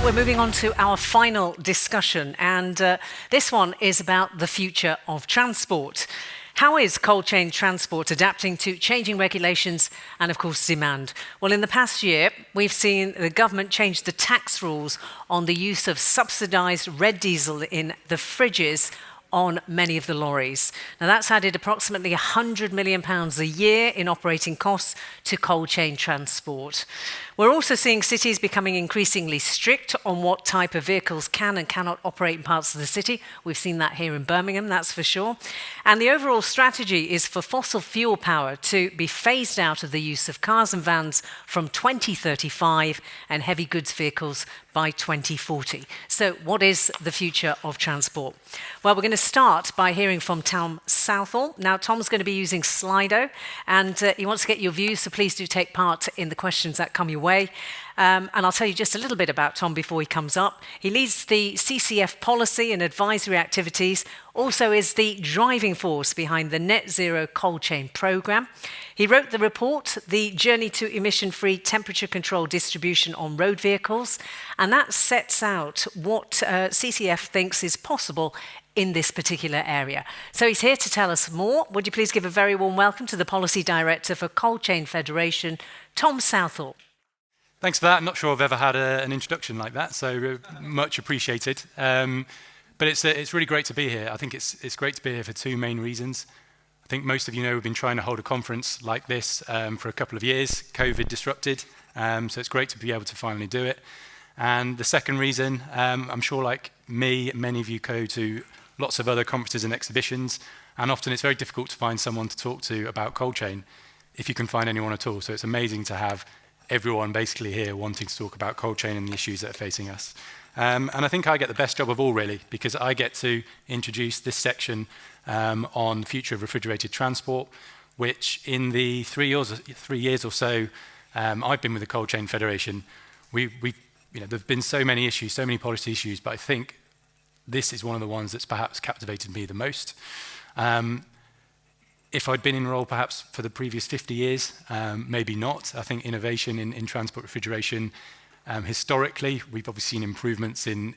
Well, we're moving on to our final discussion, and this one is about the future of transport. How is cold chain transport adapting to changing regulations and, of course, demand? Well, in the past year, we've seen the government change the tax rules on the use of subsidised red diesel in the fridges on many of the lorries. Now, that's added approximately £100 million a year in operating costs to cold chain transport. We're also seeing cities becoming increasingly strict on what type of vehicles can and cannot operate in parts of the city. We've seen that here in Birmingham, that's for sure. And the overall strategy is for fossil fuel power to be phased out of the use of cars and vans from 2035 and heavy goods vehicles by 2040. So what is the future of transport? Well, we're going to start by hearing from Tom Southall. Now, Tom's going to be using Slido, and he wants to get your views, so please do take part in the questions that come your way. And I'll tell you just a little bit about Tom before he comes up. He leads the CCF policy and advisory activities, also is the driving force behind the Net Zero Cold Chain programme. He wrote the report, The Journey to Emission-Free Temperature Control Distribution on Road Vehicles, and that sets out what CCF thinks is possible in this particular area. So he's here to tell us more. Would you please give a very warm welcome to the Policy Director for Cold Chain Federation, Tom Southall. Thanks for that. I'm not sure I've ever had an introduction like that, so much appreciated. But it's really great to be here. I think it's great to be here for two main reasons. I think most of you know we've been trying to hold a conference like this for a couple of years. COVID disrupted, so it's great to be able to finally do it. And the second reason, I'm sure like me, many of you go to lots of other conferences and exhibitions, and often it's very difficult to find someone to talk to about cold chain, if you can find anyone at all. So it's amazing to have everyone basically here wanting to talk about cold chain and the issues that are facing us. And I think I get the best job of all, really, because I get to introduce this section on the future of refrigerated transport, which in the 3 years or so I've been with the Cold Chain Federation, there have been so many issues, so many policy issues, but I think this is one of the ones that's perhaps captivated me the most. If I'd been in role perhaps for the previous 50 years, maybe not. I think innovation in transport refrigeration, historically, we've obviously seen improvements in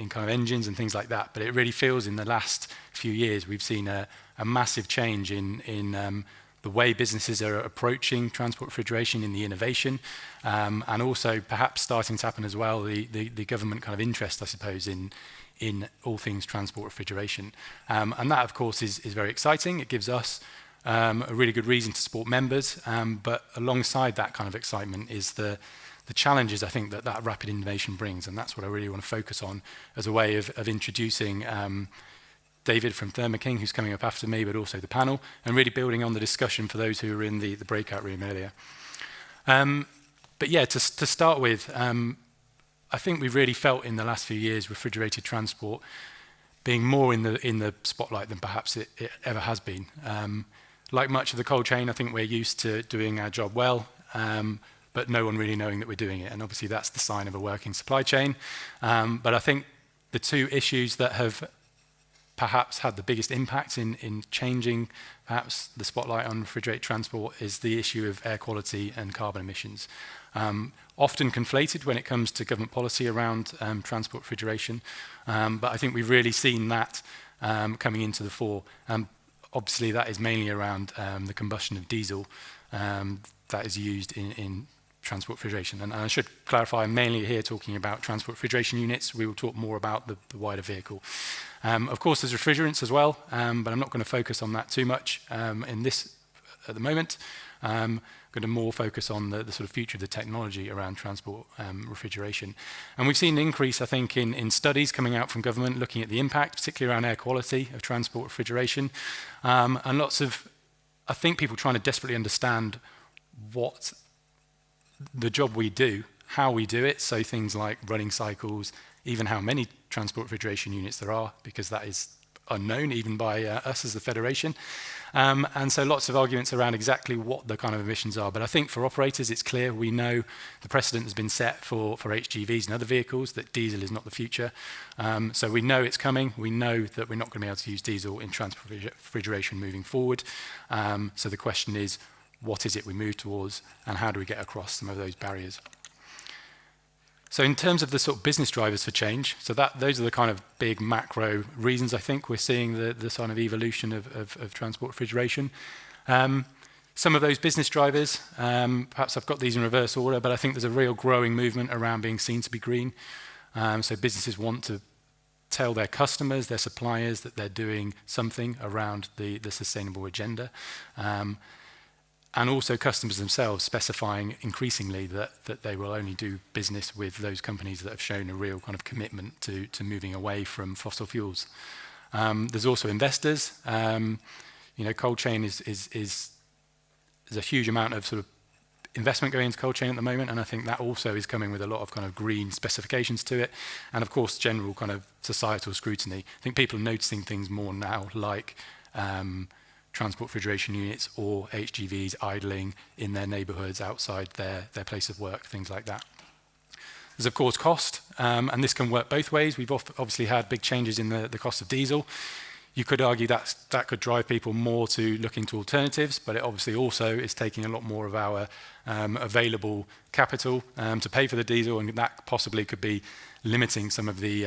kind of engines and things like that, but it really feels in the last few years we've seen a massive change in the way businesses are approaching transport refrigeration, in the innovation, and also perhaps starting to happen as well, the government kind of interest, I suppose, in all things transport refrigeration. And that, of course, is very exciting. It gives us a really good reason to support members, but alongside that kind of excitement is the challenges, I think, that rapid innovation brings, and that's what I really want to focus on as a way of introducing David from Thermo King, who's coming up after me, but also the panel, and really building on the discussion for those who were in the breakout room earlier. But yeah, to start with, I think we've really felt in the last few years refrigerated transport being more in the spotlight than perhaps it ever has been. Like much of the cold chain, I think we're used to doing our job well, but no one really knowing that we're doing it. And obviously that's the sign of a working supply chain. But I think the two issues that have perhaps had the biggest impact in changing perhaps the spotlight on refrigerated transport is the issue of air quality and carbon emissions. Often conflated when it comes to government policy around transport refrigeration, but I think we've really seen that coming into the fore. Obviously that is mainly around the combustion of diesel that is used in transport refrigeration. And I should clarify, I'm mainly here talking about transport refrigeration units. We will talk more about the wider vehicle. Of course, there's refrigerants as well, but I'm not going to focus on that too much in this at the moment. I'm going to more focus on the sort of future of the technology around transport refrigeration. And we've seen an increase, I think, in studies coming out from government looking at the impact, particularly around air quality of transport refrigeration. And lots of, I think, people trying to desperately understand what the job we do, how we do it, so things like running cycles, even how many transport refrigeration units there are, because that is unknown even by us as the Federation. And so lots of arguments around exactly what the kind of emissions are. But I think for operators, it's clear. We know the precedent has been set for HGVs and other vehicles that diesel is not the future. So we know it's coming. We know that we're not going to be able to use diesel in transport refrigeration moving forward. So the question is, what is it we move towards, and how do we get across some of those barriers? So in terms of the sort of business drivers for change, so those are the kind of big macro reasons I think we're seeing the sort of evolution of transport refrigeration. Some of those business drivers, perhaps I've got these in reverse order, but I think there's a real growing movement around being seen to be green. So businesses want to tell their customers, their suppliers, that they're doing something around the sustainable agenda. And also customers themselves specifying increasingly that they will only do business with those companies that have shown a real kind of commitment to moving away from fossil fuels. There's also investors. Cold chain is a huge amount of sort of investment going into cold chain at the moment, and I think that also is coming with a lot of kind of green specifications to it, and of course general kind of societal scrutiny. I think people are noticing things more now, like transport refrigeration units or HGVs idling in their neighbourhoods outside their place of work, things like that. There's of course cost, and this can work both ways. We've obviously had big changes in the cost of diesel. You could argue that could drive people more to look into alternatives, but it obviously also is taking a lot more of our available capital to pay for the diesel, and that possibly could be limiting some of the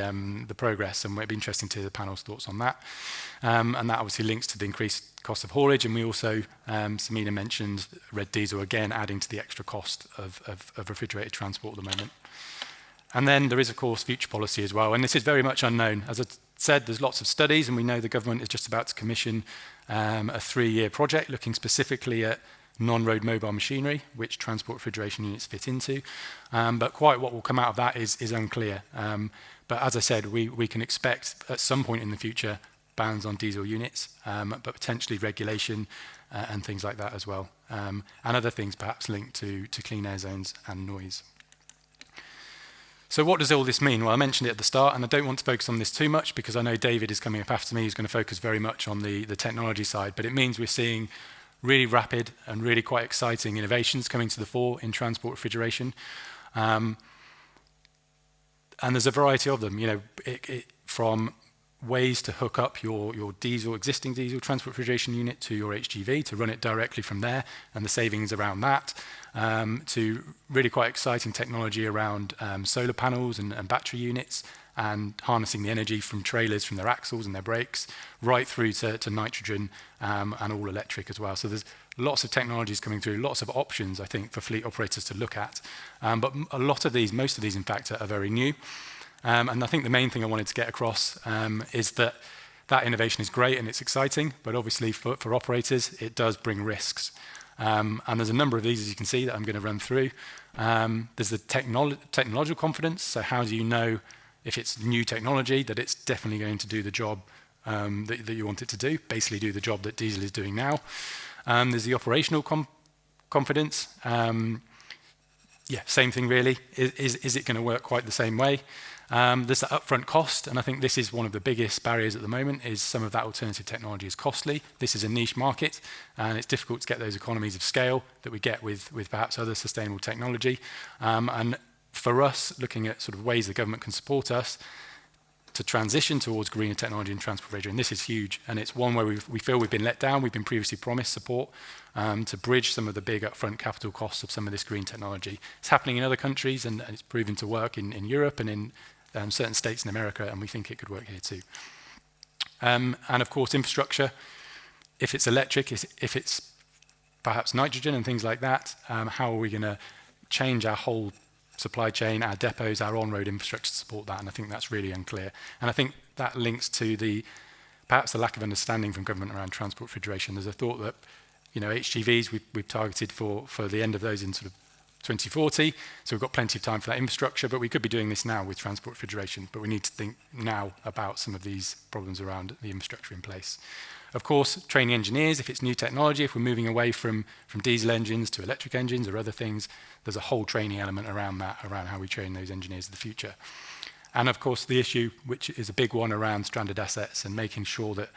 progress. And it'd be interesting to hear the panel's thoughts on that. And that obviously links to the increased cost of haulage, and we also, Samina mentioned red diesel again, adding to the extra cost of refrigerated transport at the moment. And then there is, of course, future policy as well, and this is very much unknown. As I said, there's lots of studies, and we know the government is just about to commission a 3-year project looking specifically at non-road mobile machinery, which transport refrigeration units fit into. But quite what will come out of that is unclear. But as I said, we can expect at some point in the future bans on diesel units, but potentially regulation and things like that as well. And other things perhaps linked to clean air zones and noise. So what does all this mean? Well, I mentioned it at the start, and I don't want to focus on this too much because I know David is coming up after me. He's going to focus very much on the technology side, but it means we're seeing really rapid and really quite exciting innovations coming to the fore in transport refrigeration. And there's a variety of them, from ways to hook up your existing diesel transport refrigeration unit to your HGV to run it directly from there, and the savings around that, to really quite exciting technology around solar panels and battery units, and harnessing the energy from trailers, from their axles and their brakes, right through to nitrogen and all electric as well. So there's lots of technologies coming through, lots of options, I think, for fleet operators to look at. But most of these, in fact, are very new. And I think the main thing I wanted to get across is that innovation is great and it's exciting, but obviously for operators, it does bring risks. And there's a number of these, as you can see, that I'm going to run through. There's the technological confidence. So how do you know if it's new technology that it's definitely going to do the job that you want it to do, basically do the job that diesel is doing now. There's the operational confidence. Same thing really. Is it going to work quite the same way? There's the upfront cost, and I think this is one of the biggest barriers at the moment, is some of that alternative technology is costly. This is a niche market, and it's difficult to get those economies of scale that we get with perhaps other sustainable technology. And for us, looking at sort of ways the government can support us to transition towards greener technology in transport refrigeration, this is huge, and it's one where we feel we've been let down. We've been previously promised support to bridge some of the big upfront capital costs of some of this green technology. It's happening in other countries, and it's proven to work in Europe and in certain states in America, and we think it could work here too. And of course, infrastructure, if it's electric, if it's perhaps nitrogen and things like that, how are we going to change our whole supply chain, our depots, our on-road infrastructure to support that? And I think that's really unclear. And I think that links to perhaps the lack of understanding from government around transport refrigeration. There's a thought that HGVs we've targeted for the end of those in sort of 2040, so we've got plenty of time for that infrastructure, but we could be doing this now with transport refrigeration, but we need to think now about some of these problems around the infrastructure in place. Of course, training engineers, if it's new technology, if we're moving away from diesel engines to electric engines or other things, there's a whole training element around that, around how we train those engineers in the future. And of course, the issue, which is a big one, around stranded assets and making sure that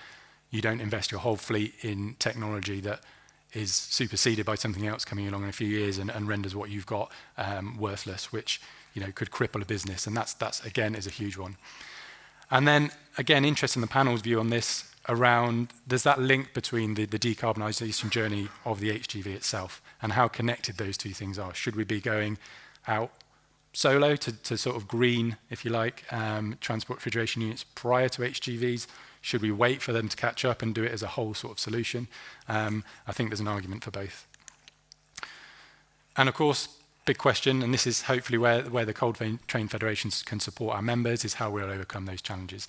you don't invest your whole fleet in technology that is superseded by something else coming along in a few years and renders what you've got worthless, which could cripple a business. And that's again is a huge one. And then again, interest in the panel's view on this around, there's that link between the decarbonisation journey of the HGV itself and how connected those two things are. Should we be going out solo to sort of green, if you like, transport refrigeration units prior to HGVs? Should we wait for them to catch up and do it as a whole sort of solution? I think there's an argument for both. And of course, big question, and this is hopefully where the Cold Train Federations can support our members, is how we'll overcome those challenges.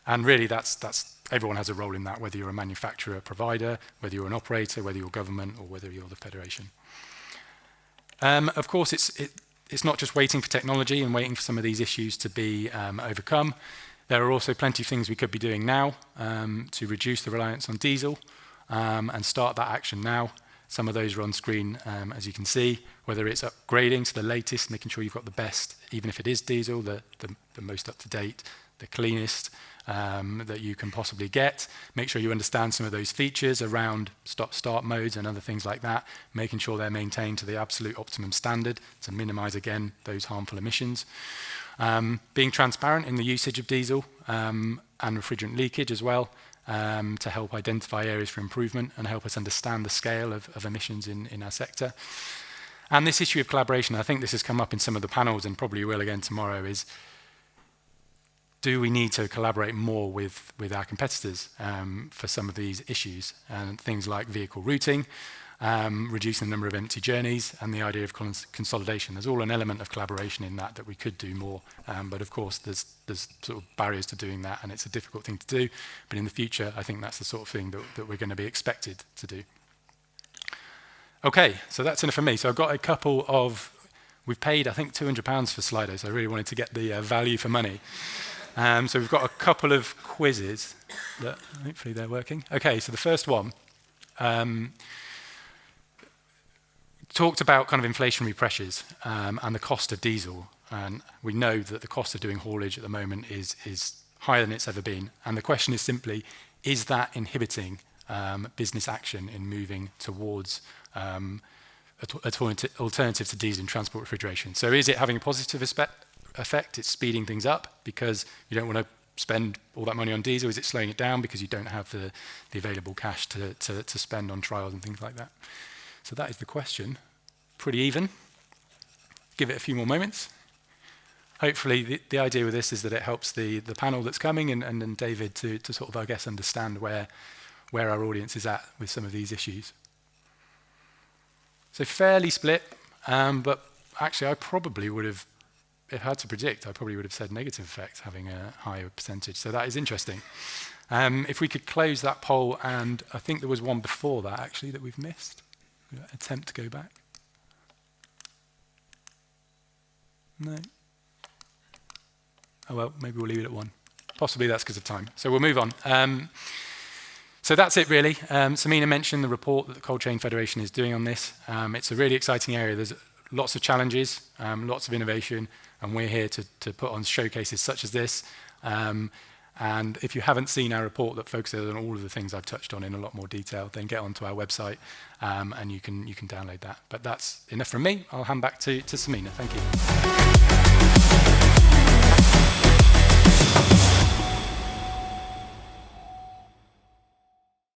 And really, that's everyone has a role in that, whether you're a manufacturer, provider, whether you're an operator, whether you're government, or whether you're the federation. Of course, it's not just waiting for technology and waiting for some of these issues to be overcome. There are also plenty of things we could be doing now to reduce the reliance on diesel and start that action now. Some of those are on screen, as you can see, whether it's upgrading to the latest, making sure you've got the best, even if it is diesel, the most up-to-date, the cleanest that you can possibly get. Make sure you understand some of those features around stop-start modes and other things like that, making sure they're maintained to the absolute optimum standard to minimize, again, those harmful emissions. Being transparent in the usage of diesel and refrigerant leakage as well, to help identify areas for improvement and help us understand the scale of emissions in our sector. And this issue of collaboration, I think this has come up in some of the panels and probably will again tomorrow, is do we need to collaborate more with our competitors for some of these issues? And things like vehicle routing, reducing the number of empty journeys, and the idea of consolidation. There's all an element of collaboration in that we could do more. But of course, there's sort of barriers to doing that, and it's a difficult thing to do. But in the future, I think that's the sort of thing that we're going to be expected to do. Okay, so that's enough for me. So I've got a couple of, we've paid, I think, £200 for Slido, so I really wanted to get the value for money. So we've got a couple of quizzes that hopefully they're working. Okay, so the first one talked about kind of inflationary pressures and the cost of diesel. And we know that the cost of doing haulage at the moment is higher than it's ever been. And the question is simply, is that inhibiting business action in moving towards alternatives to diesel in transport refrigeration? So is it having a positive effect? It's speeding things up because you don't want to spend all that money on diesel. Is it slowing it down because you don't have the available cash to spend on trials and things like that? So that is the question. Pretty even. Give it a few more moments. Hopefully the idea with this is that it helps the panel that's coming and David to sort of, I guess, understand where our audience is at with some of these issues. So fairly split, but actually I probably would have, if I had to predict, I probably would have said negative effect, having a higher percentage. So that is interesting. If we could close that poll, and I think there was one before that actually that we've missed. Attempt to go back. No. Oh well, maybe we'll leave it at 1. Possibly that's because of time. So we'll move on. So that's it really. Samina mentioned the report that the Cold Chain Federation is doing on this. It's a really exciting area. There's lots of challenges, lots of innovation, and we're here to put on showcases such as this. And if you haven't seen our report that focuses on all of the things I've touched on in a lot more detail, then get onto our website and you can download that. But that's enough from me. I'll hand back to Samina. Thank you.